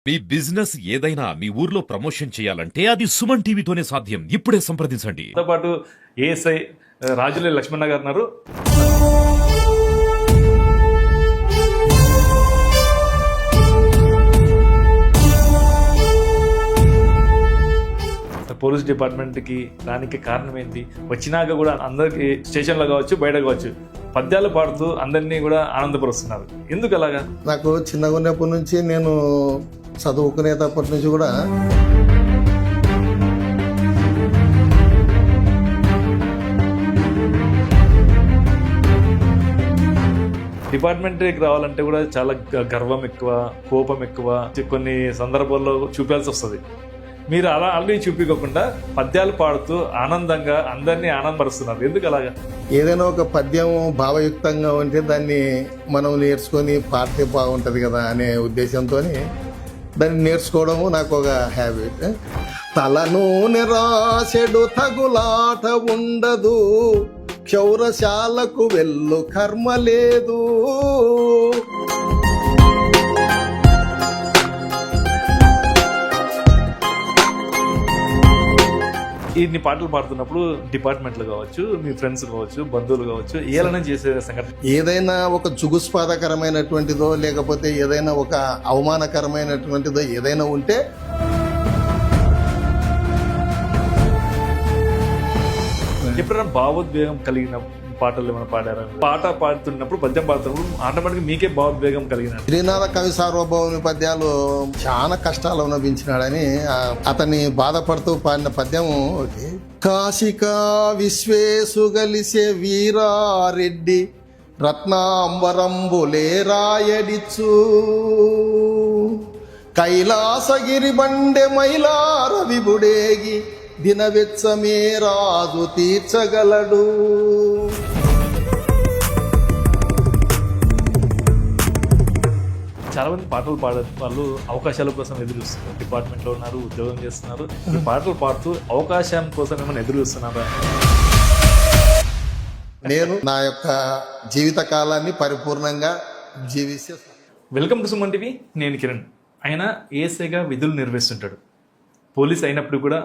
మీ business ఏదైనా మీ ఊర్లో promotion చేయాలంటే అది సుమన్ టీవీతోనే సాధ్యం. ఇప్పుడే సంప్రదించండి. తో పాటు ఏఎస్ఐ రాజులే లక్ష్మణ గారు ఉన్నారు. పోలీస్ డిపార్ట్మెంట్ కి దానికి కారణం ఏంటి? వచ్చినాక కూడా అందరికి స్టేషన్లో కావచ్చు, బయట కావచ్చు, పద్యాలు పాడుతూ అందరినీ కూడా ఆనందపరుస్తున్నారు. ఎందుకు అలాగా? నాకు చిన్నగా ఉన్నప్పటి నుంచి నేను చదువుకునేటప్పటి నుంచి కూడా డిపార్ట్మెంట్కి రావాలంటే కూడా చాలా గర్వం ఎక్కువ, కోపం ఎక్కువ, కొన్ని సందర్భాల్లో చూపాల్సి వస్తుంది. మీరు అలా ఆల్రెడీ చూపించకుండా పద్యాలు పాడుతూ ఆనందంగా అందరినీ ఆనందపరుస్తున్నారు. ఎందుకు అలాగా? ఏదైనా ఒక పద్యం భావయుక్తంగా ఉంటే దాన్ని మనం నేర్చుకొని పాడితే బాగుంటుంది కదా అనే ఉద్దేశంతో దాన్ని నేర్చుకోవడము నాకు ఒక హ్యాబిట్. తలనూనె రాసెడు తగులాట ఉండదు, క్షౌరశాలకు వెళ్ళు కర్మ లేదు. ఇన్ని పాటలు పాడుతున్నప్పుడు డిపార్ట్మెంట్లు కావచ్చు, మీ ఫ్రెండ్స్ కావచ్చు, బంధువులు కావచ్చు, ఏలైనా చేసే సంఘటన ఏదైనా ఒక జుగుస్పాదకరమైనటువంటిదో లేకపోతే ఏదైనా ఒక అవమానకరమైనటువంటిదో ఏదైనా ఉంటే ఎప్పుడైనా భావోద్వేగం కలిగిన పాటలు ఏమైనా పాడారా? పాట పాడుతున్నప్పుడు, పద్యం పాడుతున్నప్పుడు ఆటోమేటిక్ మీకే భావోద్వేగం కలిగిన శ్రీనాథ కవి సార్వభౌమి పద్యాలు చాలా కష్టాలు అనుభవించినాడని అతన్ని బాధపడుతూ పాడిన పద్యం ఒకటి. కాశికా విశ్వేశు గలిసే వీరారెడ్డి రత్నాంబరంబులే రాయడిచ్చు, కైలాసగిరి బండె మైలార విబుడేగి దినవెచ్చమే రాజు తీర్చగలడు. చాలా మంది పాటలు పాడే వాళ్ళు అవకాశాల కోసం ఎదురు చూస్తున్నారు. డిపార్ట్మెంట్లో ఉన్నారు, ఉద్యోగం చేస్తున్నారు. ఈ పాటలు పాడుతూ అవకాశం కోసం ఏమైనా ఎదురు చూస్తున్నారా? నేను నా యొక్క జీవిత కాలాన్ని పరిపూర్ణంగా జీవిస్తే. Welcome to Suman TV. నేను కిరణ్. ఆయన ఏఎస్ఐగా విధులు నిర్వహిస్తుంటాడు. పోలీస్ అయినప్పుడు కూడా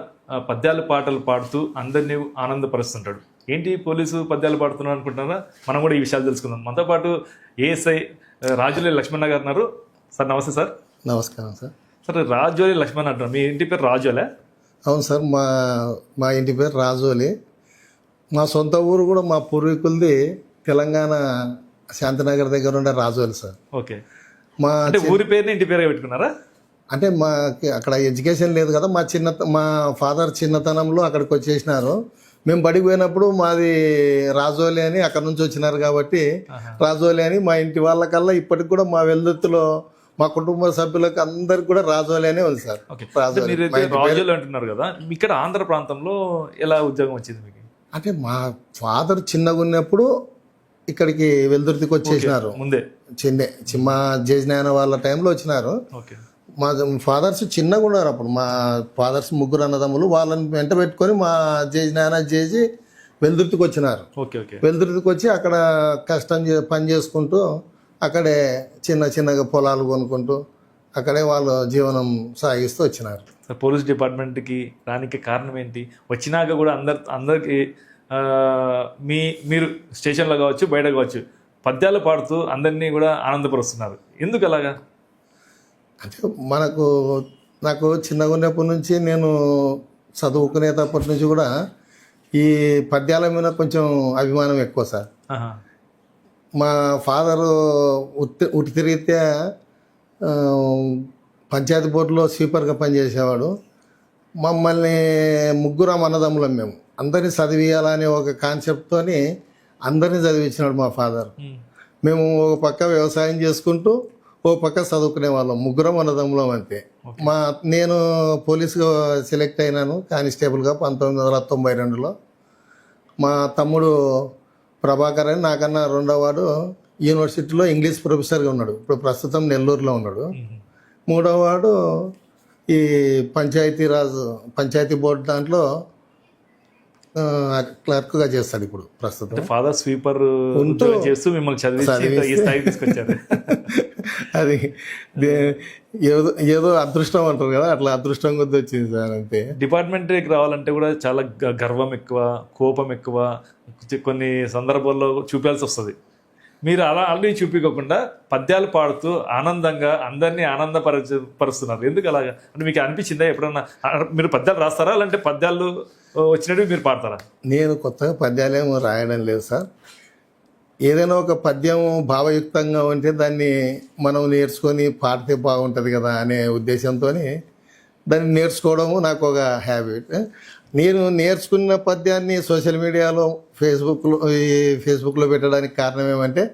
పద్యాలు పాటలు పాడుతూ అందరినీ ఆనందపరుస్తుంటాడు. ఏంటి పోలీసు పద్యాలు పాడుతున్నాడు అనుకుంటున్నారా? మనం కూడా ఈ విషయాలు తెలుసుకుందాం. మనతో పాటు ఏఎస్ఐ రాజులే లక్ష్మణ గారు ఉన్నారు. సార్ నమస్తే సార్. నమస్కారం సార్. సార్ రాజోలి లక్ష్మణ్ అంటారు. మీ ఇంటి పేరు రాజోలే? అవును సార్, మా ఇంటి పేరు రాజోలి. మా సొంత ఊరు కూడా మా పూర్వీకులది తెలంగాణ శాంతినగర్ దగ్గర ఉండే రాజోలి సార్. ఓకే. అంటే ఊరి పేరుని ఇంటి పేరుగా పెట్టుకున్నారా? అంటే మాకి అక్కడ ఎడ్యుకేషన్ లేదు కదా. మా ఫాదర్ చిన్నతనంలో అక్కడికి వచ్చేసినారు. మేము బడికి పోయినప్పుడు మాది రాజోలి అని అక్కడ నుంచి వచ్చినారు కాబట్టి రాజోలి అని మా ఇంటి వాళ్ళకల్లా ఇప్పటికి కూడా మా వెల్దుర్తిలో మా కుటుంబ సభ్యులకు అందరికి కూడా రాజోలి అనే ఉంది సార్. రాజోలి అంటున్నారు కదా, ఇక్కడ ఆంధ్ర ప్రాంతంలో ఎలా ఉద్యోగం వచ్చింది మీకు? అంటే మా ఫాదర్ చిన్నగా ఉన్నప్పుడు ఇక్కడికి వెల్దుర్తికి వచ్చేసినారు. ముందే మా జేజ్నాయన వాళ్ళ టైంలో వచ్చినారు. ఓకే. మా ఫాదర్స్ చిన్నగా ఉన్నారు అప్పుడు. మా ఫాదర్స్ ముగ్గురు అన్నదమ్ములు, వాళ్ళని వెంట పెట్టుకొని మా నాయన చేసి వెల్దుర్తికి వచ్చినారు. వెల్దుర్తికి వచ్చి అక్కడ పని చేసుకుంటూ అక్కడే చిన్నగా పొలాలు కొనుక్కుంటూ అక్కడే వాళ్ళు జీవనం సాగిస్తూ వచ్చినారు. పోలీస్ డిపార్ట్మెంట్కి రానికి కారణం ఏంటి? వచ్చినాక కూడా అందరికి మీరు స్టేషన్లో కావచ్చు, బయట కావచ్చు, పద్యాలు పాడుతూ అందరినీ కూడా ఆనందపరుస్తున్నారు. ఎందుకు అలాగా? అంటే నాకు చిన్నగా ఉన్నప్పటి నుంచి నేను చదువుకునేటప్పటి నుంచి కూడా ఈ పద్యాల మీద కొంచెం అభిమానం ఎక్కువ సార్. మా ఫాదరు ఉట్టిరీత్యా పంచాయతీ బోర్డులో స్వీపర్గా పనిచేసేవాడు. మమ్మల్ని ముగ్గురు అన్నదమ్ములం, మేము అందరినీ చదివియాలనే ఒక కాన్సెప్ట్తో అందరినీ చదివించినాడు మా ఫాదర్. మేము ఒక పక్క వ్యవసాయం చేసుకుంటూ ఓ పక్క చదువుకునే వాళ్ళం, ముగ్గురం అన్నదమ్ములం అంతే. నేను పోలీసుగా సెలెక్ట్ అయినాను కానిస్టేబుల్గా 1992లో. మా తమ్ముడు ప్రభాకర్ అని నాకన్నా రెండోవాడు యూనివర్సిటీలో ఇంగ్లీష్ ప్రొఫెసర్గా ఉన్నాడు. ఇప్పుడు ప్రస్తుతం నెల్లూరులో ఉన్నాడు. మూడోవాడు ఈ పంచాయతీ బోర్డు దాంట్లో క్లర్క్గా చేస్తాడు ఇప్పుడు ప్రస్తుతం. ఫాదర్ స్వీపర్ చేస్తూ మిమ్మల్ని చదివించి ఈ స్థాయికి తీసుకొచ్చారు. అది దే- ఏదో ఏదో అదృష్టం అంటారు కదా, అట్లా అదృష్టం కొద్ది వచ్చింది సార్ అంతే. డిపార్ట్మెంటరీకి రావాలంటే కూడా చాలా గర్వం ఎక్కువ, కోపం ఎక్కువ, కొన్ని సందర్భాల్లో చూపాల్సి వస్తుంది. మీరు అలా అన్నీ చూపించకుండా పద్యాలు పాడుతూ ఆనందంగా అందరినీ పరుస్తున్నారు. ఎందుకు అలాగా అంటే మీకు అనిపించిందా ఎప్పుడన్నా? మీరు పద్యాలు రాస్తారా, లేదంటే పద్యాలు వచ్చినట్టు మీరు పాడతారా? నేను కొత్తగా పద్యాలేమో రాయడం లేదు సార్. ఏదైనా ఒక పద్యం భావయుక్తంగా ఉంటే దాన్ని మనం నేర్చుకొని పాడితే బాగుంటుంది కదా అనే ఉద్దేశంతో దాన్ని నేర్చుకోవడము నాకు ఒక హ్యాబిట్. నేను నేర్చుకున్న పద్యాన్ని సోషల్ మీడియాలో ఫేస్బుక్లో పెట్టడానికి కారణం ఏమంటే,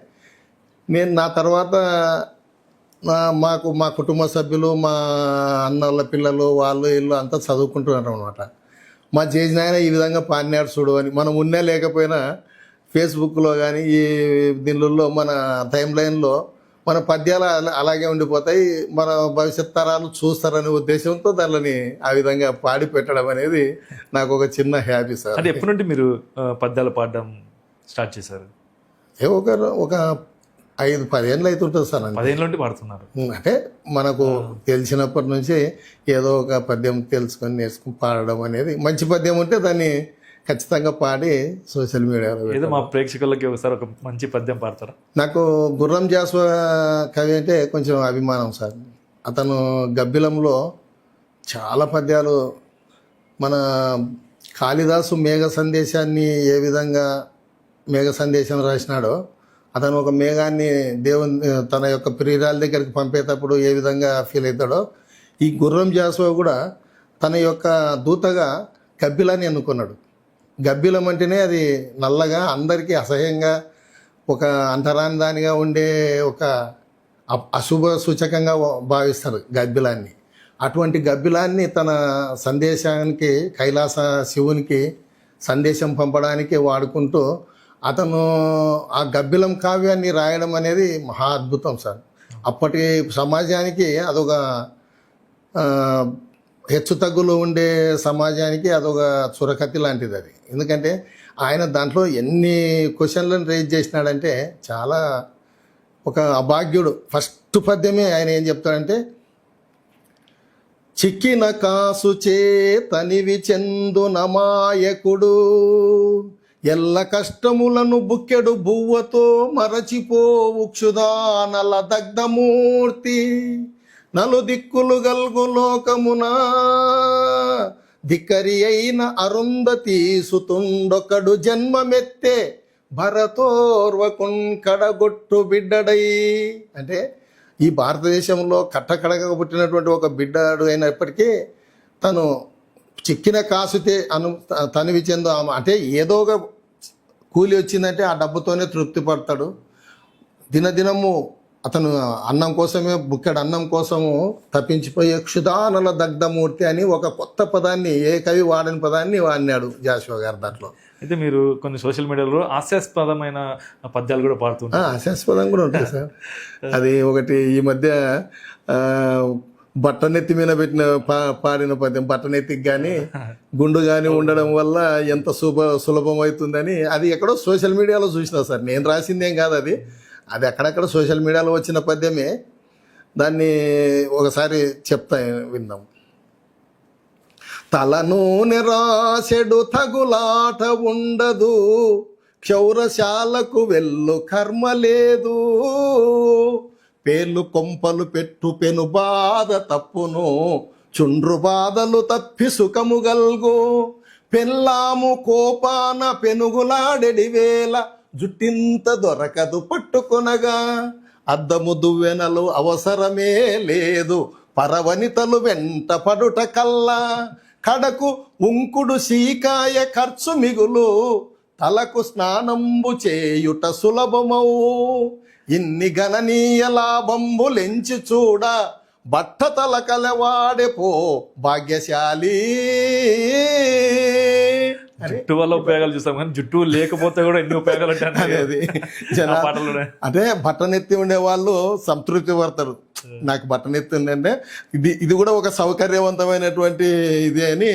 నేను నా తర్వాత మా కుటుంబ సభ్యులు, మా అన్నోళ్ళ పిల్లలు, వాళ్ళు వీళ్ళు అంతా చదువుకుంటున్నారు అనమాట. మా చేసిన ఆయన ఈ విధంగా పాడినాడు చూడు అని. మనం ఉన్నా లేకపోయినా ఫేస్బుక్లో కానీ ఈ దీనిలో మన టైం లైన్లో మన పద్యాలు అలాగే ఉండిపోతాయి, మన భవిష్యత్ తరాలు చూస్తారనే ఉద్దేశంతో దానిని ఆ విధంగా పాడి పెట్టడం అనేది నాకు ఒక చిన్న హ్యాబీ సార్. అంటే ఎప్పటి నుండి మీరు పద్యాలు పాడడం స్టార్ట్ చేశారు? ఒక 5-10 ఏళ్ళు అవుతుంటుంది సార్. 10 ఏళ్ళ నుండి పాడుతున్నారు అంటే మనకు తెలిసినప్పటి నుంచి ఏదో ఒక పద్యం తెలుసుకొని నేర్చుకుని పాడడం అనేది, మంచి పద్యం ఉంటే దాన్ని ఖచ్చితంగా పాడి సోషల్ మీడియాలో ఏదో మా ప్రేక్షకులకి ఒకసారి ఒక మంచి పద్యం పాడతారా? నాకు గుర్రం జాస్వా కవి అంటే కొంచెం అభిమానం సార్. అతను గబ్బిలంలో చాలా పద్యాలు, మన కాళిదాసు మేఘ సందేశాన్ని ఏ విధంగా మేఘ సందేశం రాసినాడో, అతను ఒక మేఘాన్ని తన యొక్క ప్రియురాల దగ్గరికి పంపేటప్పుడు ఏ విధంగా ఫీల్ అవుతాడో, ఈ గుర్రం జాస్వా కూడా తన యొక్క దూతగా గబ్బిలాన్ని ఎన్నుకున్నాడు. గబ్బిలం అంటేనే అది నల్లగా, అందరికీ అసహ్యంగా, ఒక అంటరాని దానిగా ఉండే ఒక అశుభ సూచకంగా భావిస్తారు గబ్బిలాన్ని. అటువంటి గబ్బిలాన్ని తన సందేశానికి, కైలాస శివునికి సందేశం పంపడానికి వాడుకుంటూ అతను ఆ గబ్బిలం కావ్యాన్ని రాయడం అనేది మహా అద్భుతం సార్. అప్పటి సమాజానికి అదొక హెచ్చు తగ్గులు ఉండే సమాజానికి అదొక చురకత్తి లాంటిది అది. ఎందుకంటే ఆయన దాంట్లో ఎన్ని క్వశ్చన్లను రేజ్ చేసినాడంటే చాలా ఒక అభాగ్యుడు. ఫస్ట్ పద్యమే ఆయన ఏం చెప్తాడంటే, చిక్కిన కాసు చేతనివి చెందు నమాయకుడు, ఎల్ల కష్టములను బుక్కెడు బువ్వతో మరచిపోవు క్షుదానల దగ్ధమూర్తి, నలు దిక్కులు గల్గు లోకమున ధిక్కరి అయిన అరుంధతీ సుతుండొకడు జన్మమెత్తే భరతోర్వకున్ కడగొట్టు బిడ్డడై. అంటే ఈ భారతదేశంలో కట్టకడగా పుట్టినటువంటి ఒక బిడ్డడు అయినప్పటికీ తను చిక్కిన కాసుతే తనివి చెందు, అంటే ఏదో ఒక కూలి వచ్చిందంటే ఆ డబ్బుతోనే తృప్తి పడతాడు. దినదినము అతను అన్నం కోసమే, బుక్కెడు అన్నం కోసము తప్పించిపోయే క్షుదానల దగ్ధమూర్తి అని ఒక కొత్త పదాన్ని, ఏ కవి వాడని పదాన్ని వాడినాడు జాషువా గారు దాంట్లో. అయితే మీరు కొన్ని సోషల్ మీడియాలో హాస్యాస్పదమైన పద్యాలు కూడా పాడుతుంటారు. హాస్యాస్పదం కూడా ఉంటుంది సార్. అది ఒకటి ఈ మధ్య బట్టనెత్తి మీద పెట్టిన పాడిన పద్యం, బట్టనెత్తికి కానీ గుండు కానీ ఉండడం వల్ల ఎంత సులభమవుతుందని, అది ఎక్కడో సోషల్ మీడియాలో చూసినా సార్. నేను రాసిందేం కాదు అది, అది అక్కడక్కడ సోషల్ మీడియాలో వచ్చిన పద్యమే. దాన్ని ఒకసారి చెప్తా, విందాం. తలనూనె రాసెడు తగులాట ఉండదు, క్షౌరశాలకు వెళ్ళు కర్మ లేదు, పేర్లు కొంపలు పెట్టు పెను బాధ తప్పును, చుండ్రు బాధలు తప్పి సుఖము గల్గు, పెళ్ళాము కోపాన పెనుగులాడెడి వేళ జుట్టింత దొరకదు పట్టుకొనగా, అద్దము దువ్వెనలు అవసరమే లేదు, పరవనితలు వెంట పడుట కల్లా, కడకు ఉంకుడు సీకాయ ఖర్చు మిగులు, తలకు స్నానంబు చేయుట సులభమౌ, ఇన్ని గణనీయ లాభంబులెంచి చూడ, బట్ట తలకలవాడే పో భాగ్యశాలి. జుట్టు వల్ల ఉపయోగాలు చూస్తాం కానీ జుట్టు లేకపోతే కూడా ఎన్ని ఉపయోగాలు అంటే బట్టనెత్తి ఉండే వాళ్ళు సంతృప్తి పడతారు. నాకు బట్టనెత్తి ఉందంటే ఇది కూడా ఒక సౌకర్యవంతమైనటువంటి ఇది అని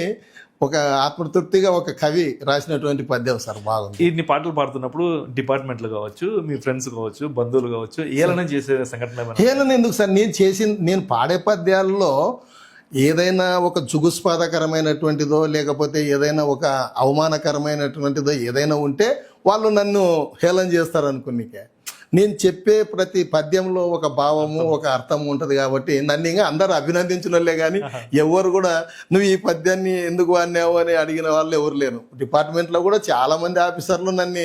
ఒక ఆత్మతృప్తిగా ఒక కవి రాసినటువంటి పద్యం సార్, బాగుంది. ఇన్ని పాటలు పాడుతున్నప్పుడు డిపార్ట్మెంట్లు కావచ్చు, మీ ఫ్రెండ్స్ కావచ్చు, బంధువులు కావచ్చు, ఏలైనా చేసే సంఘటన ఏమైనా? హేళన ఎందుకు సార్, నేను పాడే పద్యాల్లో ఏదైనా ఒక జుగుస్పాదకరమైనటువంటిదో లేకపోతే ఏదైనా ఒక అవమానకరమైనటువంటిదో ఏదైనా ఉంటే వాళ్ళు నన్ను హేళన చేస్తారు అనుకునికే. నేను చెప్పే ప్రతి పద్యంలో ఒక భావము ఒక అర్థం ఉంటుంది కాబట్టి నన్ను ఇంకా అందరూ అభినందించినోళ్ళే కానీ ఎవరు కూడా నువ్వు ఈ పద్యాన్ని ఎందుకు వాడినావు అని అడిగిన వాళ్ళు ఎవరు లేరు. డిపార్ట్మెంట్లో కూడా చాలా మంది ఆఫీసర్లు నన్ను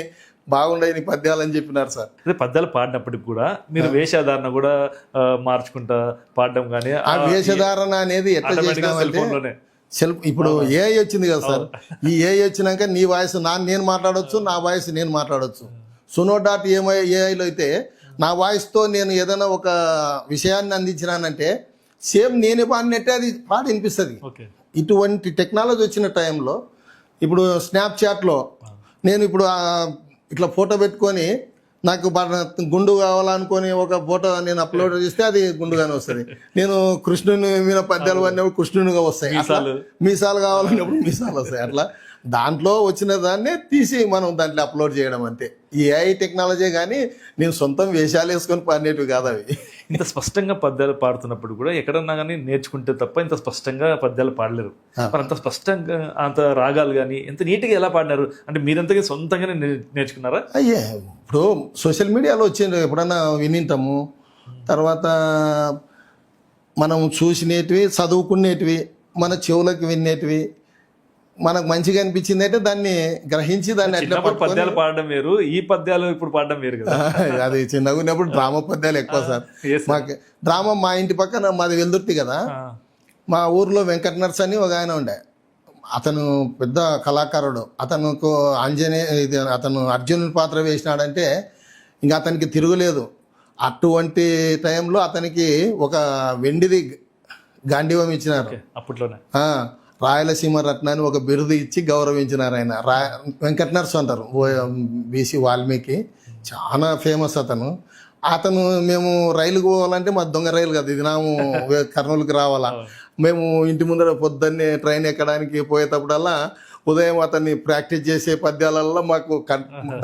బాగుండే నీ పద్యాలు అని చెప్పినారు సార్. అదే పద్యాలు పాడినప్పటికి కూడా మీరు వేషధారణ కూడా మార్చుకుంటా పాడడం కానీ ఆ వేషధారణ అనేది ఎట్లా చేసినామంటే ఇప్పుడు ఏఐ వచ్చింది కదా సార్, ఈ ఏఐ వచ్చినాక నీ వాయిస్ నేను మాట్లాడొచ్చు, నా వాయిస్ నేను మాట్లాడొచ్చు. suno.aiలో అయితే నా వాయిస్తో నేను ఏదైనా ఒక విషయాన్ని అందించినానంటే సేమ్ నేనే పాడినట్టే అది పాడి వినిపిస్తుంది. ఇటువంటి టెక్నాలజీ వచ్చిన టైంలో ఇప్పుడు స్నాప్చాట్లో నేను ఇప్పుడు ఇట్లా ఫోటో పెట్టుకొని నాకు గుండు కావాలనుకొని ఒక ఫోటో నేను అప్లోడ్ చేస్తే అది గుండుగానే వస్తుంది. నేను కృష్ణుని మీద పద్యాలు పడినప్పుడు కృష్ణునిగా వస్తాయి, మీసాలు కావాలన్నప్పుడు మీసాలు వస్తాయి. అట్లా దాంట్లో వచ్చిన దాన్నే తీసి మనం దాంట్లో అప్లోడ్ చేయడం అంతే. ఈ ఏఐ టెక్నాలజీ కానీ నేను సొంతం వేషాలు వేసుకొని పాడినవి కాదు అవి. ఇంత స్పష్టంగా పద్యాలు పాడుతున్నప్పుడు కూడా ఎక్కడన్నా కానీ నేర్చుకుంటే తప్ప ఇంత స్పష్టంగా పద్యాలు పాడలేరు. మరి అంత స్పష్టంగా అంత రాగాలు కానీ ఎంత నీట్గా ఎలా పాడినారు అంటే మీరంతగా సొంతంగానే నేర్చుకున్నారా? అయ్యే ఇప్పుడు సోషల్ మీడియాలో వచ్చిండ్రు ఎప్పుడన్నా వినింటాము, తర్వాత మనం చూసినేటివి చదువుకునేటివి మన చెవులకు వినేటివి మనకు మంచిగా అనిపించింది అంటే దాన్ని గ్రహించి దాన్ని ఎట్లా పద్యాలు పాడడం వేరు, ఈ పద్యాలు ఇప్పుడు పాడడం వేరు కదా. అది చిన్నగా ఉన్నప్పుడు డ్రామా పద్యాలు ఎక్కువ సార్. మాకు డ్రామా మా ఇంటి పక్కన మాది వెల్దుర్తి కదా, మా ఊర్లో వెంకట నర్స్ అని ఒక ఆయన ఉండే, అతను పెద్ద కళాకారుడు. అతనుకు అతను అర్జునుని పాత్ర వేసినాడంటే ఇంకా అతనికి తిరుగులేదు. అటువంటి టైంలో అతనికి ఒక వెండిది గాంధీవం ఇచ్చినారు అప్పట్లోనే. రాయలసీమ రత్నాన్ని ఒక బిరుదు ఇచ్చి గౌరవించినారు. ఆయన వెంకట నర్స్ అంటారు, బీసీ వాల్మీకి, చాలా ఫేమస్ అతను. మేము రైలుకు పోవాలంటే మా దొంగ రైలు కదా ఇది, నాము కర్నూలుకి రావాలా. మేము ఇంటి ముందర పొద్దున్నే ట్రైన్ ఎక్కడానికి పోయేటప్పుడల్లా ఉదయం అతన్ని ప్రాక్టీస్ చేసే పద్యాలల్లో మాకు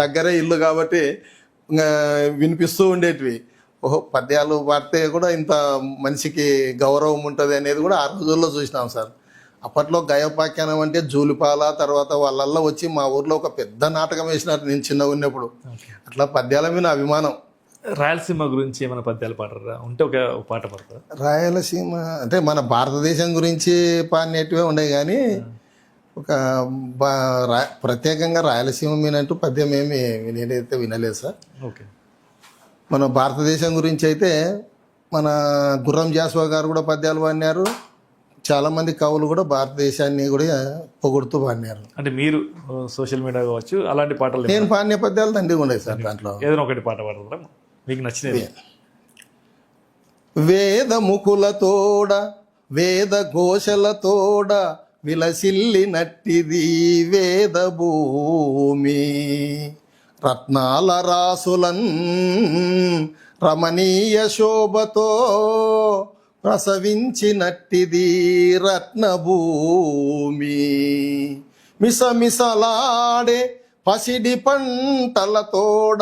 దగ్గరే ఇల్లు కాబట్టి వినిపిస్తూ ఉండేటివి. ఓహో, పద్యాలు పాడితే కూడా ఇంత మనిషికి గౌరవం ఉంటుంది అనేది కూడా ఆ రోజుల్లో చూసినాం సార్. అప్పట్లో గయోపాఖ్యానం అంటే జూలిపాల తర్వాత వాళ్ళల్లో వచ్చి మా ఊర్లో ఒక పెద్ద నాటకం వేసినారు నేను చిన్నగా ఉన్నప్పుడు. అట్లా పద్యాల మీద అభిమానం. రాయలసీమ గురించి ఏమైనా పద్యాలు పాడరా? ఉంటే ఒక పాట పాడతారా? రాయలసీమ అంటే మన భారతదేశం గురించి పాడినట్టువే ఉండే కానీ ఒక ప్రత్యేకంగా రాయలసీమ మీద అంటూ పద్యం ఏమి నేనైతే వినలేదు సార్. ఓకే. మన భారతదేశం గురించి అయితే మన గుర్రం జాస్వా గారు కూడా పద్యాలు పాడినారు. చాలామంది కవులు కూడా భారతదేశాన్ని కూడా పొగుడుతూ పాడినారు. అంటే మీరు సోషల్ మీడియా కావచ్చు అలాంటి పాటలు నేను పాడిన పద్యాలు తండ్రి ఉండేది సార్. దాంట్లో ఏదైనా ఒకటి పాట పాడతారా మీకు నచ్చినది? వేదముకులతోడ వేద ఘోషలతోడ విలసిల్లినట్టిది వేద భూమి, రత్నాల రాసులన్ రమణీయ శోభతో ప్రసవించినట్టిది రత్నభూమి, మిసమిసలాడే పసిడి పంటలతోడ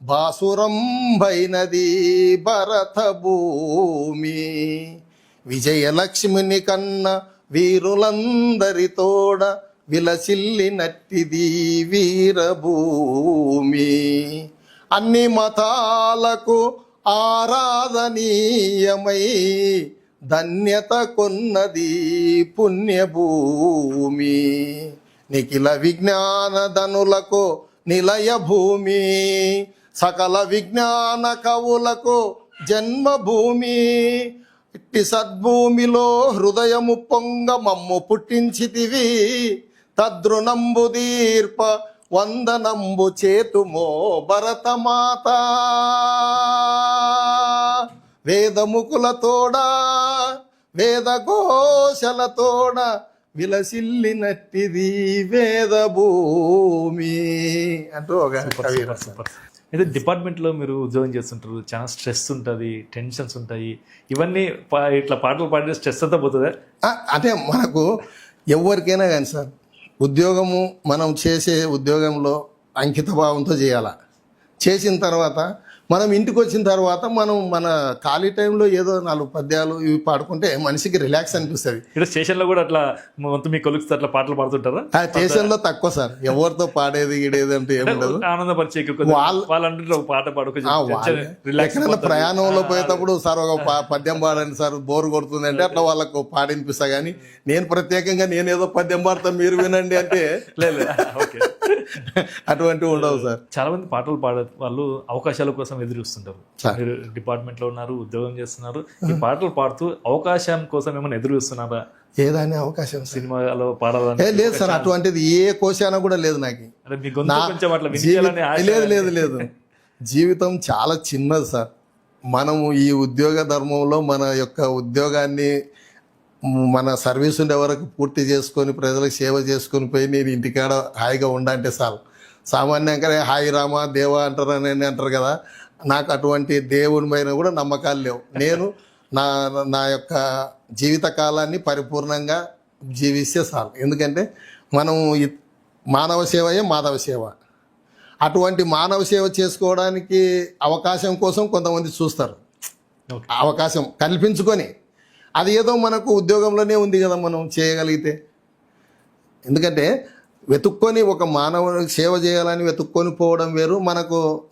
బాసురంభైనది భరత భూమి, విజయలక్ష్మిని కన్న వీరులందరితోడ విలసిల్లినట్టిది వీరభూమి, అన్ని మతాలకు ఆరాధనీయమై ధన్యత కొన్నది పుణ్యభూమి, నిఖిల విజ్ఞాన ధనులకు నిలయ భూమి, సకల విజ్ఞాన కవులకు జన్మభూమి, ఇట్టి సద్భూమిలో హృదయము పొంగ మమ్ము పుట్టించితివి, తద్రునంబు దీర్ప వందనంబు చేతుమో భరతమాత, వేదముకులతోడా వేదఘోషలతోడ విలసిల్లినట్టిది వేదభూమి అంటూ ఒక కవి. అయితే డిపార్ట్మెంట్లో మీరు ఉద్యోగం చేస్తుంటారు, చాలా స్ట్రెస్ ఉంటుంది, టెన్షన్స్ ఉంటాయి, ఇవన్నీ ఇట్లా పాటలు పాడితే స్ట్రెస్ అంతా పోతుందా? అంటే మనకు ఎవరికైనా కానీ సార్ ఉద్యోగము మనం చేసే ఉద్యోగంలో అంకిత భావంతో చేయాలి. చేసిన తర్వాత మనం ఇంటికి వచ్చిన తర్వాత మనం మన ఖాళీ టైంలో ఏదో 4 పద్యాలు ఇవి పాడుకుంటే మనిషికి రిలాక్స్ అనిపిస్తుంది. ఇక్కడ స్టేషన్లో కూడా అట్లా మొత్తం మీ కొలుగుతో అట్లా పాటలు పాడుతుంటారా? ఆ స్టేషన్లో తక్కువ సార్, ఎవరితో పాడేది గిడేది అంటే ఏముండదు. ఆనందపరిచే వాళ్ళు అంటుంటే ఒక పాట పాడుకో ఎక్కడైనా ప్రయాణంలో పోయేటప్పుడు సార్ ఒక పద్యం పాడండి సార్ బోర్ కొడుతుంది అంటే అట్లా వాళ్ళకు పాడినిపిస్తా. కానీ నేను ప్రత్యేకంగా నేనేదో పద్యం పాడతా మీరు వినండి అంటే లేదు. ఓకే, అటువంటివి ఉండవు సార్. చాలా మంది పాటలు పాడే వాళ్ళు అవకాశాల కోసం ఎదురు చూస్తుంటారు. సార్. మీరు డిపార్ట్మెంట్ లో ఉన్నారు, ఉద్యోగం చేస్తున్నారు, ఈ పాటలు పాడుతూ అవకాశం కోసం ఏమైనా ఎదురు చూస్తున్నారా? ఏదాని అవకాశం సార్? సినిమాలో పాడాలని లేదు సార్, అటువంటిది ఏ కోశాన కూడా లేదు నాకు. అంటే మీ గొంతు కొంచెం అట్లా వినిపించాలని ఆశ? లేదు. జీవితం చాలా చిన్నది సార్. మనము ఈ ఉద్యోగ ధర్మంలో మన యొక్క ఉద్యోగాన్ని మన సర్వీస్ ఉండే వరకు పూర్తి చేసుకొని ప్రజలకు సేవ చేసుకొని పోయి నేను ఇంటికాడ హాయిగా ఉండంటే చాలు. సామాన్యంగా హాయి రామ దేవా అంటారు కదా, నాకు అటువంటి దేవుని పైన కూడా నమ్మకాలు లేవు. నేను నా యొక్క జీవిత కాలాన్ని పరిపూర్ణంగా జీవిస్తే చాలు. ఎందుకంటే మనం మానవ సేవయే మాధవ సేవ. అటువంటి మానవ సేవ చేసుకోవడానికి అవకాశం కోసం కొంతమంది చూస్తారు. అవకాశం కల్పించుకొని అది ఏదో మనకు ఉద్యోగంలోనే ఉంది కదా మనం చేయగలిగితే. ఎందుకంటే వెతుక్కొని ఒక మానవునికి సేవ చేయాలని వెతుక్కొని పోవడం వేరు,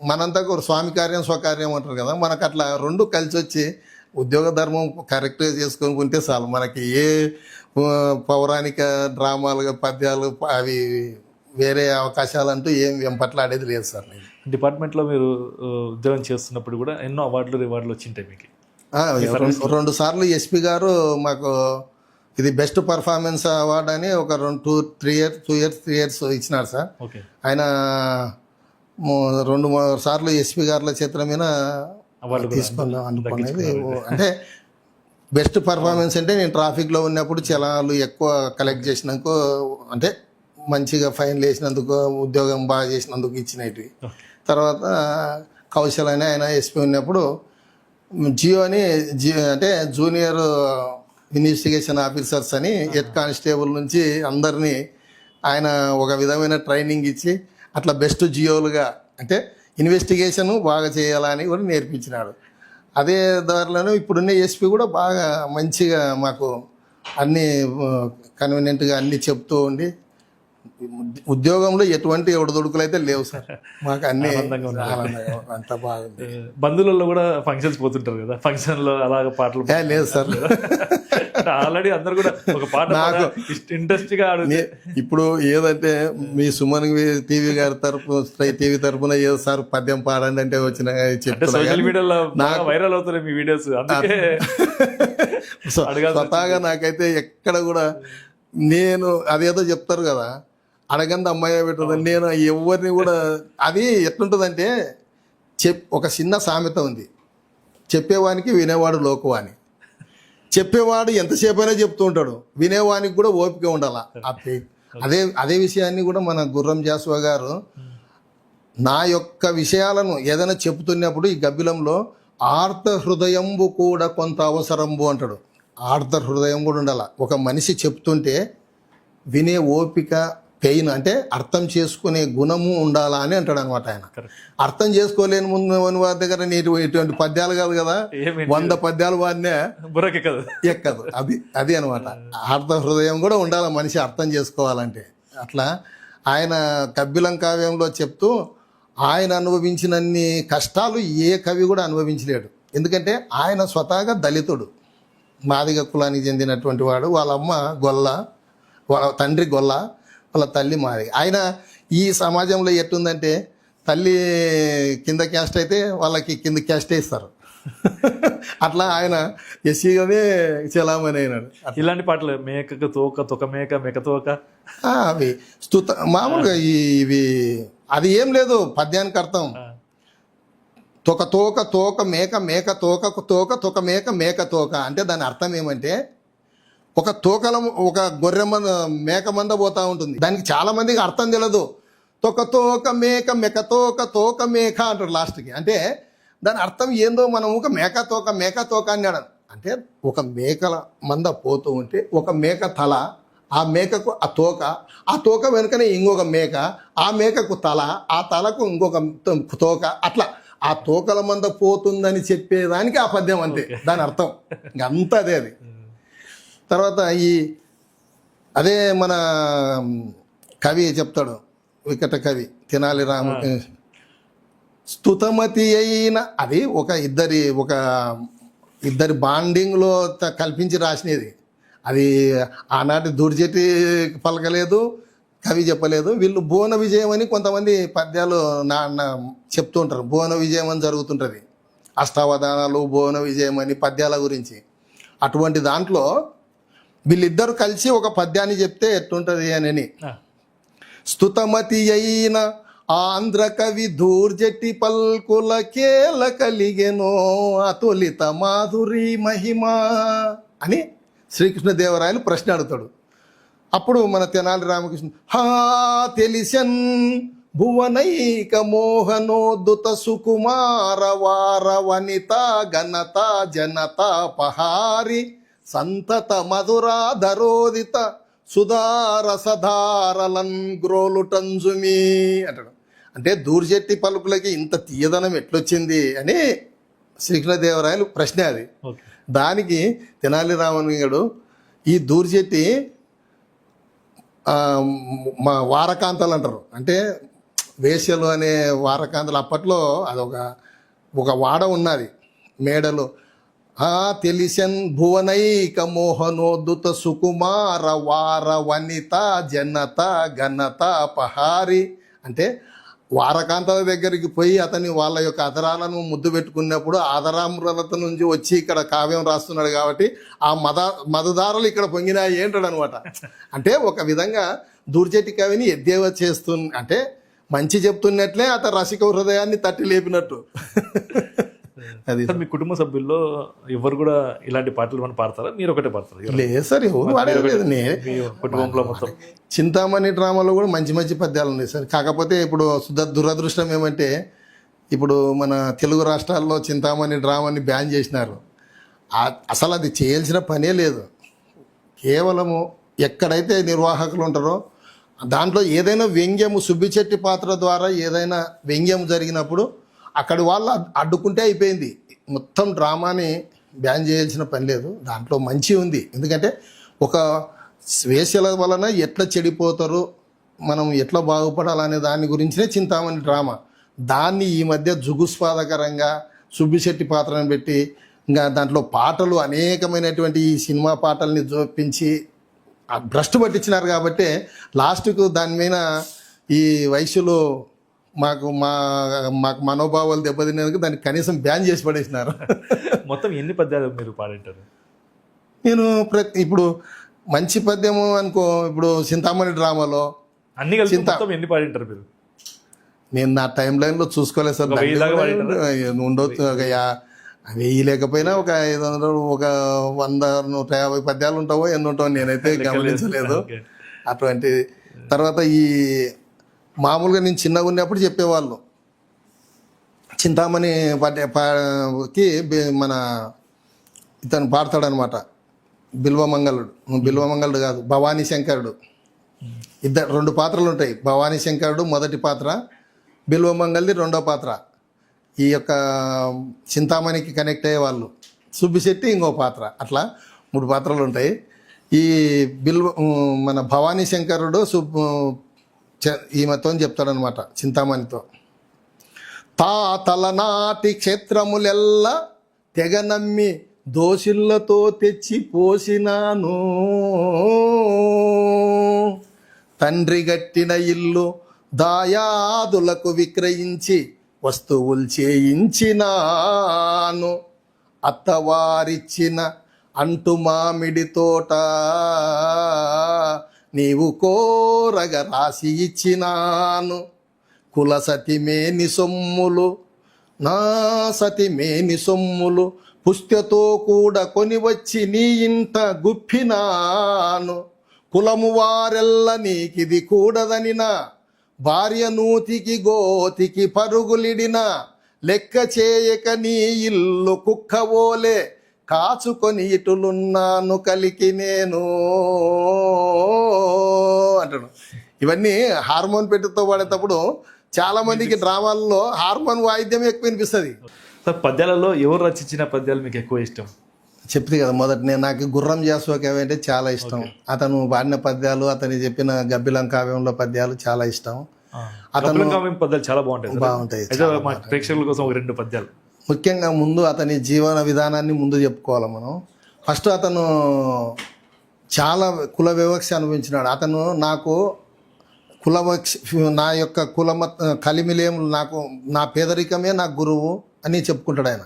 మనంతా ఒక స్వామి కార్యం స్వకార్యం అంటారు కదా, మనకు అట్లా రెండు కలిసి వచ్చి ఉద్యోగ ధర్మం కరెక్ట్గా చేసుకొని ఉంటే చాలు. మనకి ఏ పౌరాణిక డ్రామాలు పద్యాలు అవి వేరే అవకాశాలు అంటూ ఏం వెంపట్లాడేది లేదు సార్. నేను డిపార్ట్మెంట్లో మీరు ఉద్యోగం చేస్తున్నప్పుడు కూడా ఎన్నో అవార్డులు రివార్డులు వచ్చింటాయి మీకు? 2 సార్లు ఎస్పీ గారు మాకు ఇది బెస్ట్ పర్ఫార్మెన్స్ అవార్డు అని ఒక 2 ఇయర్స్ ఇచ్చినారు సార్. ఆయన 2-3 సార్లు ఎస్పీ గారుల చేతుల మీద తీసుకున్నాం అనుకునేది. అంటే బెస్ట్ పర్ఫార్మెన్స్ అంటే నేను ట్రాఫిక్లో ఉన్నప్పుడు చలాలు ఎక్కువ కలెక్ట్ చేసినందుకు, అంటే మంచిగా ఫైన్లు వేసినందుకు, ఉద్యోగం బాగా చేసినందుకు ఇచ్చినవి. తర్వాత కౌశల్ అని ఆయన ఎస్పీ ఉన్నప్పుడు జియో అని అంటే జూనియర్ ఇన్వెస్టిగేషన్ ఆఫీసర్స్ అని హెడ్ కానిస్టేబుల్ నుంచి అందరినీ ఆయన ఒక విధమైన ట్రైనింగ్ ఇచ్చి అట్లా బెస్ట్ జియోలుగా అంటే ఇన్వెస్టిగేషన్ బాగా చేయాలని కూడా నేర్పించినాడు. అదే దారిలోనే ఇప్పుడున్న ఎస్పీ కూడా బాగా మంచిగా మాకు అన్నీ కన్వీనియంట్గా అన్నీ చెప్తూ ఉండి ఉద్యోగంలో ఎటువంటి ఒడిదుడుకులు అయితే లేవు సార్. మాకు అన్ని అంత బాగుంది. బంధువులలో కూడా ఫంక్షన్స్ పోతుంటారు కదా, ఫంక్షన్ లో అలాగ పాటలు లేదు సార్. ఆల్రెడీ అందరు కూడా ఒక పాట నాకు ఇంట్రెస్ట్ గా ఇప్పుడు ఏదంటే మీ సుమన్ టీవీ గారి టీవీ తరపున ఏదో సార్ పద్యం పాడండి అంటే వచ్చిన సోషల్ మీడియాలో వైరల్ అవుతున్నాయి మీ వీడియోస్. అందుకే స్వతహాగా నాకైతే ఎక్కడ కూడా నేను అదేదో చెప్తారు కదా అడగంది అమ్మాయి పెట్టదని, నేను ఎవరిని కూడా అది ఎట్లుంటుందంటే ఒక చిన్న సామెత ఉంది, చెప్పేవానికి వినేవాడు లోకువాని. చెప్పేవాడు ఎంతసేపు అయినా చెప్తూ ఉంటాడు, వినేవానికి కూడా ఓపిక ఉండాల. అదే విషయాన్ని కూడా మన గుర్రం జాస్వా గారు నా యొక్క విషయాలను ఏదైనా చెబుతున్నప్పుడు ఈ గబ్బిలంలో ఆర్త హృదయంబు కూడా కొంత అవసరంబు అంటాడు. ఆర్త హృదయం కూడా ఉండాల. ఒక మనిషి చెప్తుంటే వినే ఓపిక, పెయిన్ అంటే అర్థం చేసుకునే గుణము ఉండాలా అని అంటాడు అనమాట ఆయన. అర్థం చేసుకోలేని ముందు వారి దగ్గర నీటి ఇటువంటి పద్యాలు కాదు కదా, 100 పద్యాలు వాడినే ఎక్కదు. అది అనమాట. అర్థ హృదయం కూడా ఉండాలి మనిషి అర్థం చేసుకోవాలంటే. అట్లా ఆయన కబ్బిలం కావ్యంలో చెప్తూ ఆయన అనుభవించినన్ని కష్టాలు ఏ కవి కూడా అనుభవించలేడు. ఎందుకంటే ఆయన స్వతహాగా దళితుడు, మాదిగ కులానికి చెందినటువంటి వాడు. వాళ్ళ అమ్మ గొల్ల, వాళ్ళ తండ్రి గొల్ల, వాళ్ళ తల్లి మాదిగ. ఆయన ఈ సమాజంలో ఎట్టుందంటే తల్లి కింద క్యాస్ట్ అయితే వాళ్ళకి కింద క్యాస్టే ఇస్తారు. అట్లా ఆయన ఎస్సీగానే చలామణి అయినాడు. ఇలాంటి పాటలు మేకకు తోక తొక మేక మెక తోక అవి మామూలుగా ఇవి అది ఏం లేదు పద్యానికి అర్థం. తొక తోక తోక మేక మేక తోక తోక తొక మేక మేక తోక అంటే దాని అర్థం ఏమంటే ఒక తోకల ఒక గొర్రె మేక మంద పోతా ఉంటుంది, దానికి చాలా మందికి అర్థం తెలియదు. తొక తోక మేక మెక తోక తోక మేక అంటారు లాస్ట్కి. అంటే దాని అర్థం ఏందో మనం ఒక మేక తోక అన్నాడు. అంటే ఒక మేకల మంద పోతూ ఉంటే ఒక మేక తల ఆ మేకకు ఆ తోక వెనుకనే ఇంకొక మేక, ఆ మేకకు తల, ఆ తలకు ఇంకొక తోక, అట్లా ఆ తోకల మంద పోతుందని చెప్పేదానికి ఆ పద్యం అంతే, దాని అర్థం ఇంక అంతా అదే అది. తర్వాత అదే మన కవి చెప్తాడు, వికట కవి తెనాలి రామ, స్తుతమతి అయిన, అది ఇద్దరి బాండింగ్లో కల్పించి రాసినది. అది ఆనాటి దుర్జటి పలకలేదు, కవి చెప్పలేదు. వీళ్ళు భువన విజయం అని కొంతమంది పద్యాలు చెప్తూ ఉంటారు. భువన విజయం అని జరుగుతుంటుంది, అష్టావధానాలు భువన విజయం అని పద్యాల గురించి. అటువంటి దాంట్లో వీళ్ళిద్దరు కలిసి ఒక పద్యాన్ని చెప్తే ఎట్లుంటుంది అని, స్తుతమతి అయిన ఆంధ్ర కవి దూర్జటి పల్కుల కేల కలిగెనో అతులిత మాధురి మహిమ అని శ్రీకృష్ణదేవరాయలు ప్రశ్న అడుగుతాడు. అప్పుడు మన తెనాలి రామకృష్ణ, తెలిసన్ భువనైక మోహనోద్దుత సుకుమార వార వనిత ఘనత జనత పహారి సంతత మధురాధరోదిత సుధార సధారలన్ గ్రోలుటంజుమి అంటాడు. అంటే దూర్జెట్టి పలుకులకి ఇంత తీయదనం ఎట్లొచ్చింది అని శ్రీకృష్ణదేవరాయలు ప్రశ్న అది. దానికి తెనాలి రామలింగడు ఈ దూర్జెట్టి మా వారకాంతలు అంటారు, అంటే వేశ్యలు అనే వారకాంతలు. అప్పట్లో ఒక వాడ ఉన్నది మేడలో. తెలిసన్ భువనైక మోహనోద్దుత సుకుమార వార వనిత జనత ఘనత పహారి, అంటే వారకాంతల దగ్గరికి పోయి అతని వాళ్ళ యొక్క అధరాలను ముద్దు పెట్టుకున్నప్పుడు ఆదరామృత నుంచి వచ్చి ఇక్కడ కావ్యం రాస్తున్నాడు కాబట్టి ఆ మధుదారులు ఇక్కడ పొంగినాయి ఏంటాడు అనమాట. అంటే ఒక విధంగా దూర్జటి కవిని ఎద్దేవా అంటే మంచి చెప్తున్నట్లే అతను రసిక హృదయాన్ని తట్టి లేపినట్టు. అది మీ కుటుంబ సభ్యుల్లో ఎవరు కూడా ఇలాంటి పాటలు మనం పాడతారా, మీరు ఒకటే పాడతారు? లేదు సార్, ఎవరు పాడలేదు. కుటుంబంలో మొత్తం చింతామణి డ్రామాలో కూడా మంచి మంచి పద్యాలు ఉన్నాయి సార్. కాకపోతే ఇప్పుడు దురదృష్టం ఏమంటే, ఇప్పుడు మన తెలుగు రాష్ట్రాల్లో చింతామణి డ్రామాని బ్యాన్ చేసినారు. అసలు అది చేయాల్సిన పనే లేదు. కేవలము ఎక్కడైతే నిర్వాహకులు ఉంటారో దాంట్లో ఏదైనా వ్యంగ్యము, సుబ్బిచెట్టి పాత్ర ద్వారా ఏదైనా వ్యంగ్యం జరిగినప్పుడు అక్కడి వాళ్ళు అడ్డుకుంటే అయిపోయింది. మొత్తం డ్రామాని బ్యాన్ చేయాల్సిన పని లేదు. దాంట్లో మంచి ఉంది. ఎందుకంటే ఒక వేశ్యల వలన ఎట్లా చెడిపోతారు, మనం ఎట్లా బాగుపడాలనే దాని గురించినే చింతామణి డ్రామా. దాన్ని ఈ మధ్య జుగుస్పాదకరంగా సుబ్బిశెట్టి పాత్రను పెట్టి ఇంకా దాంట్లో పాటలు అనేకమైనటువంటి ఈ సినిమా పాటల్ని జోపించి భ్రష్టు పట్టించినారు. కాబట్టి లాస్ట్కు దాని మీద ఈ వయసులో మాకు మనోభావాలు దెబ్బతినేందుకు దాన్ని కనీసం బ్యాన్ చేసి పడేసినారు. మొత్తం ఎన్ని పద్యాలు మీరు పాడింటారు? నేను ఇప్పుడు మంచి పద్యము అనుకో, ఇప్పుడు చింతామణి డ్రామాలో అన్ని కలిసి మొత్తం ఎన్ని పాడింటారు మీరు? నేను నా టైం లైన్లో చూసుకోలేదు సార్. ఉండొచ్చు, ఒక 1000 లేకపోయినా ఒక 500, ఒక 100, 150 పద్యాలు ఉంటావో ఎన్ని ఉంటావో నేనైతే గమనించలేదు అటువంటి. తర్వాత మామూలుగా నేను చిన్నగా ఉన్నప్పుడు చెప్పేవాళ్ళు, చింతామణి కి మన ఇతను పాడతాడనమాట, బిల్వమంగళుడు కాదు, భవానీ శంకరుడు. 2 పాత్రలు ఉంటాయి. భవానీ శంకరుడు మొదటి పాత్ర, బిల్వమంగళది రెండో పాత్ర. ఈ యొక్క చింతామణికి కనెక్ట్ అయ్యే వాళ్ళు, సుబ్బిశెట్టి ఇంకో పాత్ర, అట్లా 3 పాత్రలు ఉంటాయి. ఈ మన భవానీ శంకరుడు ఈమెతో చెప్తాడనమాట చింతామణితో, తలనాటి క్షేత్రములెల్ల తెగ నమ్మి దోషులతో తెచ్చి పోసినాను, తండ్రి గట్టిన ఇల్లు దాయాదులకు విక్రయించి వస్తువులు చేయించినాను, అత్తవారిచ్చిన అంటు మామిడి తోట నీవు కోరగ రాసి ఇచ్చినాను, కుల సతిమేని సొమ్ములు నా సతిమేని సొమ్ములు పుష్పతో కూడా కొని వచ్చి నీ ఇంట గుప్పినాను, కులము వారెల్ల నీకిది కూడదనిన భార్య నూతికి గోతికి పరుగులిడిన లెక్క చేయక నీ ఇల్లు కుక్కవోలే కాచుకొని ఇటులున్నాను కలికి నేను. అంటాడు. ఇవన్నీ హార్మోన్ పెట్టితో పాడేటప్పుడు చాలా మందికి డ్రామాల్లో హార్మోన్ వాయిద్యం ఎక్కువ వినిపిస్తుంది. సార్ పద్యాలలో ఎవరు రచించిన పద్యాలు మీకు ఎక్కువ ఇష్టం? చెప్తే కదా మొదట నాకు గుర్రం జాసువా కావ్యం అంటే చాలా ఇష్టం. అతను పాడిన పద్యాలు, అతను చెప్పిన గబ్బిలం కావ్యంలో పద్యాలు చాలా ఇష్టం. అతను పద్యాలు చాలా బాగుంటాయి. బాగుంటాయి. అయితే మా ప్రేక్షకుల కోసం ఒక 2 పద్యాలు. ముఖ్యంగా ముందు అతని జీవన విధానాన్ని ముందు చెప్పుకోవాలి మనం. ఫస్ట్ అతను చాలా కుల వివక్ష అనుభవించినాడు. అతను నాకు నా యొక్క కలిమిలేం నాకు నా పేదరికమే నాకు గురువు అని చెప్పుకుంటాడు ఆయన.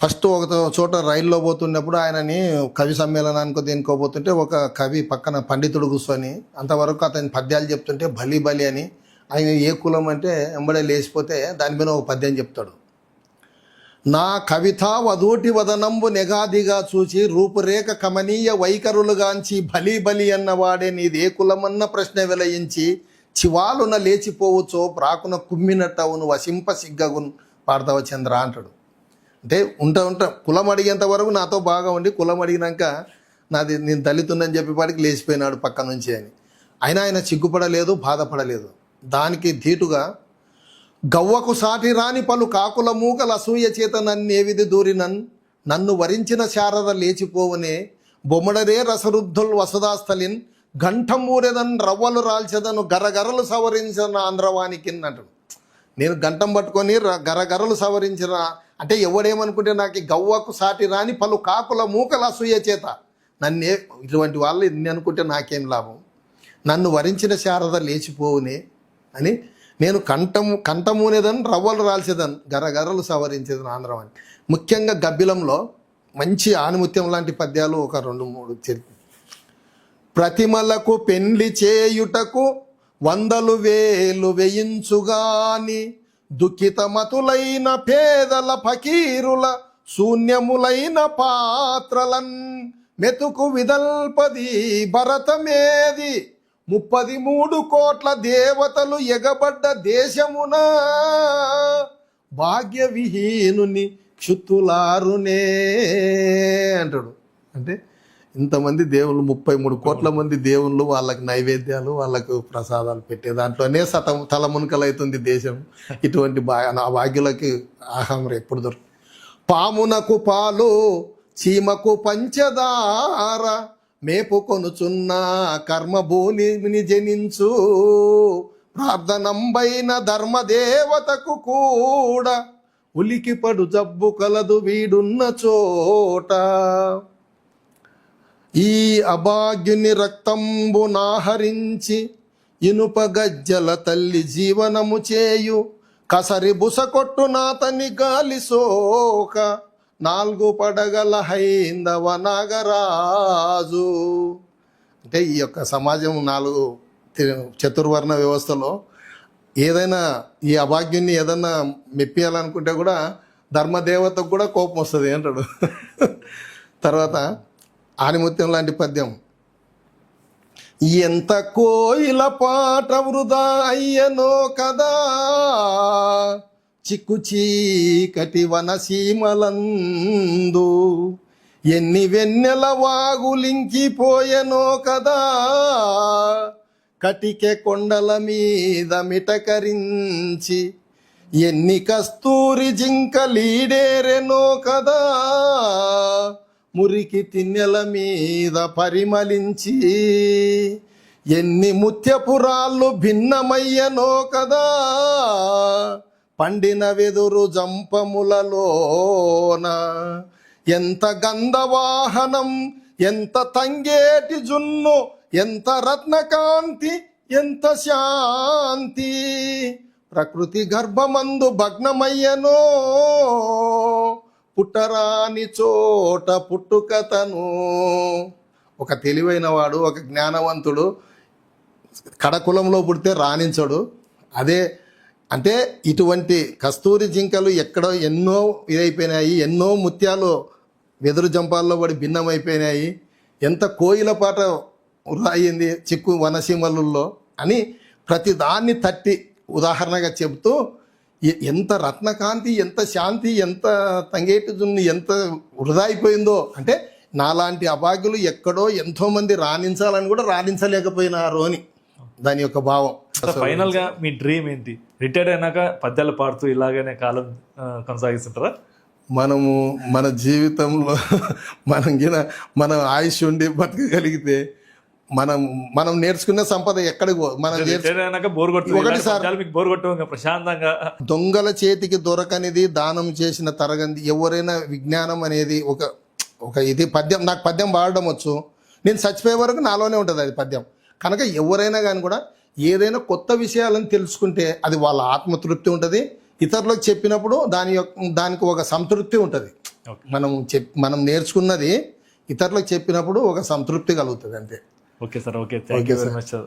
ఫస్ట్ ఒక చోట రైల్లో పోతున్నప్పుడు ఆయనని కవి సమ్మేళనానికి దేనికోబోతుంటే ఒక కవి పక్కన పండితుడు కూర్చొని అంతవరకు అతని పద్యాలు చెప్తుంటే బలి బలి అని, ఆయన ఏ కులం అంటే ఎంబడే లేచిపోతే దాని మీద ఒక పద్యం చెప్తాడు. నా కవిత వదూటి వదనంబు నెగాదిగా చూచి రూపురేఖ కమనీయ వైఖరులుగాంచి బలి బలి అన్నవాడే నీదే కులమన్న ప్రశ్న వెలయించి చివాలున లేచిపోవచ్చో ప్రాకున కుమ్మినట్టవును వసింప సిగ్గగున్ పాడతావ చంద్ర అంటాడు. అంటే ఉంటా కులం అడిగేంత వరకు నాతో బాగా ఉండి కులం అడిగినాక నేను దళితుందని చెప్పేపాటికి లేచిపోయినాడు పక్క నుంచి అని. అయినా ఆయన సిగ్గుపడలేదు, బాధపడలేదు. దానికి ధీటుగా గవ్వకు సాటి రాని పలు కాకుల మూకల అసూయ చేత నన్నేవిది దూరినన్ నన్ను వరించిన శారద లేచిపోవనే బొమ్మడరే రసరుద్ధుల్ వసుదాస్థలిన్ ఘంటమూరెదన్ రవ్వలు రాల్చెదను గరగరలు సవరించిన ఆంధ్రవానికి అంటాడు. నేను గంటం పట్టుకొని గరగరలు సవరించిన అంటే ఎవడేమనుకుంటే నాకు గవ్వకు సాటి రాని పలు కాకుల మూకల అసూయ చేత నన్నే ఇటువంటి వాళ్ళు ఇన్ని అనుకుంటే నాకేం లాభం, నన్ను వరించిన శారద లేచిపోవునే అని నేను కంఠమూనేదని రవ్వలు రాల్చేదను గరగరలు సవరించేదని ఆంధ్రవాణి. ముఖ్యంగా గబ్బిలంలో మంచి ఆనిముత్యం లాంటి పద్యాలు ఒక 2-3 ప్రతిమలకు పెండ్లి చేయుటకు 100,000 వేయించుగాని దుఃఖితమతులైన పేదల ఫకీరుల శూన్యములైన పాత్రలన్ మెతుకు విదల్పది భరతమేది 33 కోట్ల దేవతలు ఎగబడ్డ దేశమున భాగ్య విహీనుని క్షుత్తులారునే అంటాడు. అంటే ఇంతమంది దేవుళ్ళు 33 కోట్ల మంది దేవుళ్ళు వాళ్ళకి నైవేద్యాలు వాళ్ళకు ప్రసాదాలు పెట్టే దాంట్లోనే తలమునకలవుతుంది దేశం. ఇటువంటి ఆ భాగ్యులకి ఆహారం ఎప్పుడు దొరుకుతుంది. పామునకు పాలు చీమకు పంచదార మేపుకొనుచున్న కర్మభూమిని జనించు ప్రార్థనంబైన ధర్మదేవతకు కూడా ఉలికిపడు జబ్బు కలదు వీడున్న చోట. ఈ అభాగ్యుని రక్తంబు నాహరించి ఇనుప గజ్జల తల్లి జీవనము చేయు కసరి బుస కొట్టు నాతని గాలి సోక 4 పడగల హైందవ నాగరాజు. అంటే ఈ యొక్క సమాజం 4 చతుర్వర్ణ వ్యవస్థలో ఏదైనా ఈ అభాగ్యుని ఏదైనా మెప్పియాలనుకుంటే కూడా ధర్మదేవతకు కూడా కోపం వస్తుంది అంటాడు. తర్వాత ఆనిముత్యం లాంటి పద్యం. ఎంత కోయిల పాట వృధా అయ్యనో కదా చిక్కు చీకటి వనసీమలందు ఎన్ని వెన్నెల వాగులింకిపోయెనో కదా కటికె కొండల మీద మిటకరించి ఎన్ని కస్తూరి జింకలీడేరెనో కదా మురికి తిన్నెల మీద పరిమళించి ఎన్ని ముత్యపురాళ్ళు భిన్నమయ్యనో కదా పండిన వెదురు జంపములలోన ఎంత గంధవాహనం ఎంత తంగేటి జున్ను ఎంత రత్నకాంతి ఎంత శాంతి ప్రకృతి గర్భమందు భగ్నమయ్యనో పుట్టరాని చోట పుట్టుకతను. ఒక తెలివైన వాడు ఒక జ్ఞానవంతుడు కడకులంలో పుడితే రాణించడు. అదే అంటే ఇటువంటి కస్తూరి జింకలు ఎక్కడో ఎన్నో ఇదైపోయినాయి, ఎన్నో ముత్యాలు వెదురు జంపాల్లో పడి భిన్నమైపోయినాయి, ఎంత కోయిల పాట అయింది చిక్కు వనసీమలలో అని ప్రతి దాన్ని తట్టి ఉదాహరణగా చెబుతూ ఎంత రత్నకాంతి ఎంత శాంతి ఎంత తంగేటి జున్ను ఎంత వృధా అయిపోయిందో. అంటే నాలాంటి అభాగ్యులు ఎక్కడో ఎంతోమంది రాణించాలని కూడా రాణించలేకపోయినారు అని. దాని యొక్క భావం. ఫైనల్ గా మీ డ్రీమ్ ఏంటి? రిటైర్డ్ అయినాక పద్యాలు పాడుతూ ఇలాగనే కాలం కొనసాగిస్తుంటారా? మనము మన జీవితంలో మన ఆయుష్ ఉండి బతకగలిగితే మనం నేర్చుకున్న సంపద ఎక్కడికి మనం రిటైర్డ్ అయినాక బోర్ కొడుతుంది, ఒకటి సార్. పద్యాలు మీకు బోర్ కొట్టడం ప్రశాంతంగా. దొంగల చేతికి దొరకనిది దానం చేసిన తరగంది. ఎవరైనా విజ్ఞానం అనేది ఒక ఇది పద్యం, నాకు పద్యం పాడడం వచ్చు, నేను చచ్చిపోయే వరకు నాలోనే ఉంటుంది అది పద్యం. కనుక ఎవరైనా కానీ కూడా ఏదైనా కొత్త విషయాలను తెలుసుకుంటే అది వాళ్ళ ఆత్మతృప్తి ఉంటుంది, ఇతరులకు చెప్పినప్పుడు దానికి ఒక సంతృప్తి ఉంటుంది. మనం నేర్చుకున్నది ఇతరులకు చెప్పినప్పుడు ఒక సంతృప్తి కలుగుతుంది అంతే. Okay sir, okay, thank you very much sir.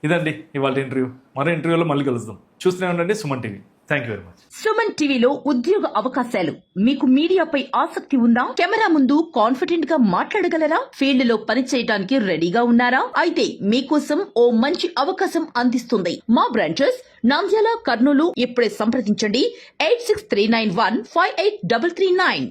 ఇదండి ఇవాళ ఇంటర్వ్యూ. మరో ఇంటర్వ్యూలో మళ్ళీ కలుద్దాం. చూస్తూనే ఉండండి Suman TV. Thank you very much. Suman టీవీలో ఉద్యోగ అవకాశాలు. మీకు మీడియాపై ఆసక్తి ఉందా? కెమెరా ముందు కాన్ఫిడెంట్ గా మాట్లాడగలరా? ఫీల్డ్ లో పనిచేయడానికి రెడీగా ఉన్నారా? అయితే మీకోసం ఓ మంచి అవకాశం అందిస్తుంది మా బ్రాంచెస్ నంద్యాల, కర్నూలు. ఇప్పుడే సంప్రదించండి 8639158339.